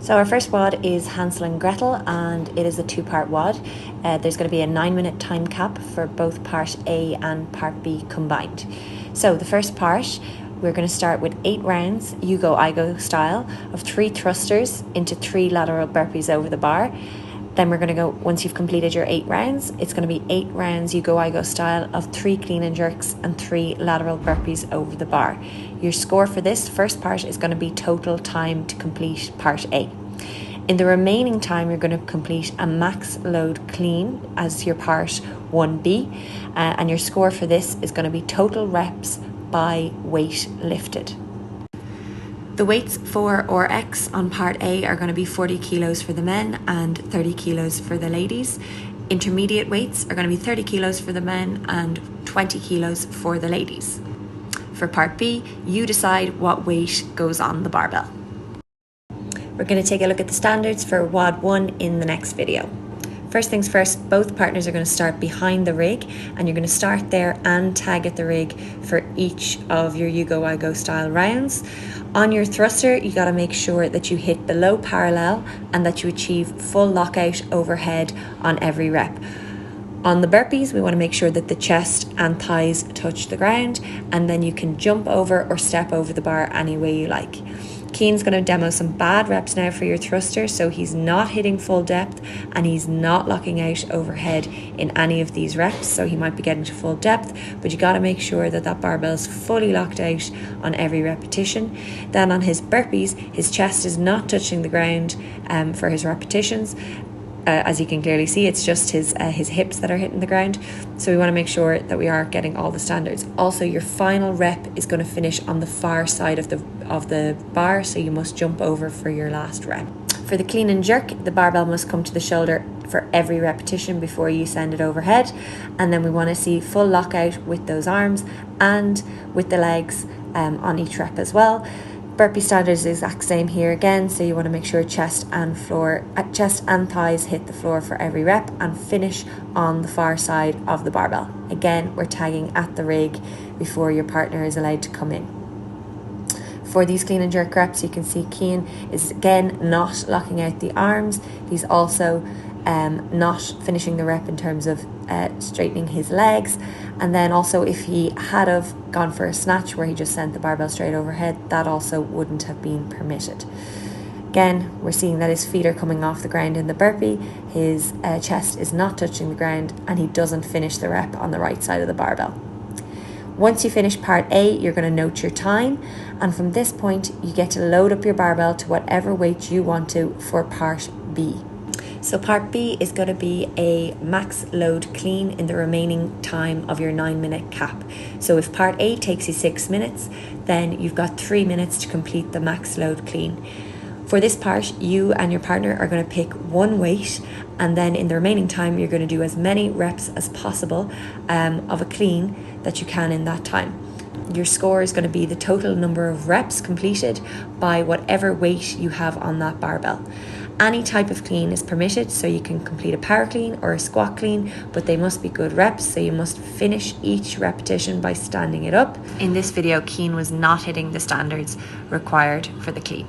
So our first WOD is Hansel and Gretel, and it is a two-part WOD. There's going to be a 9-minute time cap for both Part A and Part B combined. So the first part, we're going to start with 8 rounds, you go, I go style, of 3 thrusters into 3 lateral burpees over the bar. Then we're going to go, once you've completed your 8 rounds, it's going to be 8 rounds, you go, I go style of 3 clean and jerks and 3 lateral burpees over the bar. Your score for this first part is going to be total time to complete Part A. In the remaining time, you're going to complete a max load clean as your Part 1B, and your score for this is going to be total reps by weight lifted. The weights for RX on Part A are going to be 40 kilos for the men and 30 kilos for the ladies. Intermediate weights are going to be 30 kilos for the men and 20 kilos for the ladies. For Part B, you decide what weight goes on the barbell. We're going to take a look at the standards for WOD 1 in the next video. First things first, both partners are going to start behind the rig, and you're going to start there and tag at the rig for each of your you go, I go style rounds. On your thruster, you got to make sure that you hit below parallel and that you achieve full lockout overhead on every rep. On the burpees, we want to make sure that the chest and thighs touch the ground, and then you can jump over or step over the bar any way you like. Cian's going to demo some bad reps now for your thruster, so he's not hitting full depth and he's not locking out overhead in any of these reps, so he might be getting to full depth, but you got to make sure that that barbell's fully locked out on every repetition. Then on his burpees, his chest is not touching the ground for his repetitions. As you can clearly see, it's just his hips that are hitting the ground. So we want to make sure that we are getting all the standards. Also, your final rep is going to finish on the far side of the bar, so you must jump over for your last rep. For the clean and jerk, the barbell must come to the shoulder for every repetition before you send it overhead. And then we want to see full lockout with those arms and with the legs on each rep as well. Burpee standards is the exact same here again, so you want to make sure chest and thighs hit the floor for every rep and finish on the far side of the barbell. Again, we're tagging at the rig before your partner is allowed to come in. For these clean and jerk reps, you can see Cian is again not locking out the arms. He's also not finishing the rep in terms of straightening his legs. And then also, if he had have gone for a snatch where he just sent the barbell straight overhead, that also wouldn't have been permitted. Again, we're seeing that his feet are coming off the ground in the burpee, his chest is not touching the ground, and he doesn't finish the rep on the right side of the barbell. Once you finish Part A, you're going to note your time, and from this point, you get to load up your barbell to whatever weight you want to for Part B. So Part B is going to be a max load clean in the remaining time of your 9-minute cap. So if Part A takes you 6 minutes, then you've got 3 minutes to complete the max load clean. For this part, you and your partner are going to pick one weight, and then in the remaining time, you're going to do as many reps as possible of a clean that you can in that time. Your score is going to be the total number of reps completed by whatever weight you have on that barbell. Any type of clean is permitted, so you can complete a power clean or a squat clean, but they must be good reps, so you must finish each repetition by standing it up. In this video, Cian was not hitting the standards required for the clean.